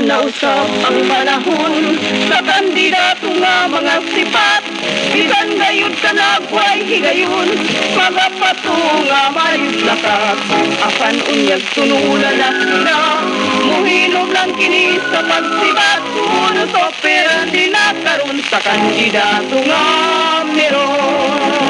nausap ang panahon sa kandidato nga mga sipat. Bisan gayud ka nagway higayon, mga patunga mayud lakas. Apan unyag tunulan na sila, muhinom lang kini sa pagsibat. Suno to pero di nakaroon sa kandidato nga meron.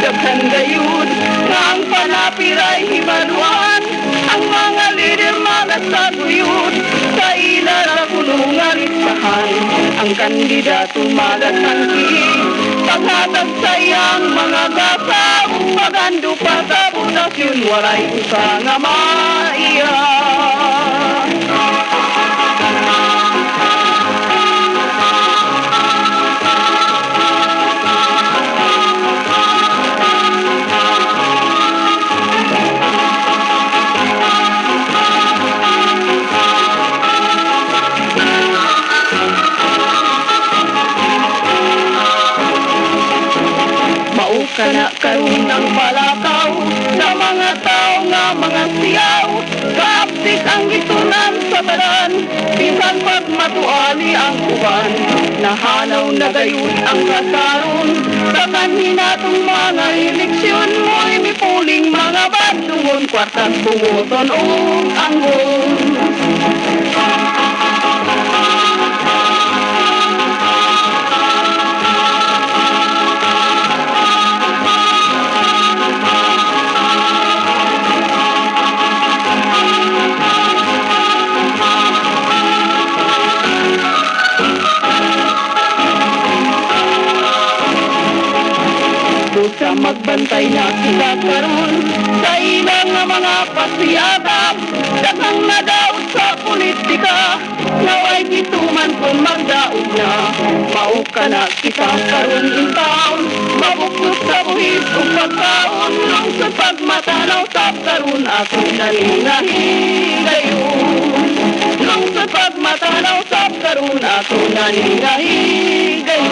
Daghan gayud nga ang panapiray himanuan, ang mga lider mga taguyod sa ila na kulungan isahan. Ang kandidato malatangki paghatag sayang mga gasa, pagando pa sa butasyon walay usa nga maiya. Kana karon ng palakaw sa mga tao nga mga siyaw, kaaptik ang gitunan sa balan, bisan pag matuali ang uban. Nahanaw na gayon ang kasaron sa kanhinatong mga eleksyon. Mo'y mipuling mga bandungon, kwartang bunguton o anggon. Sa magbantay na sila karon sa ilang mga pasiyadap, daghang nadaot sa politika, naway gituman kung magdaot na. Mao ka na kita karon in town, mabukot sa buhis kung pagkaon, nang sa pagmatanaw tap karon ako naningahigayon. Nang sa pagmatanaw tap karon ako naningahigayon.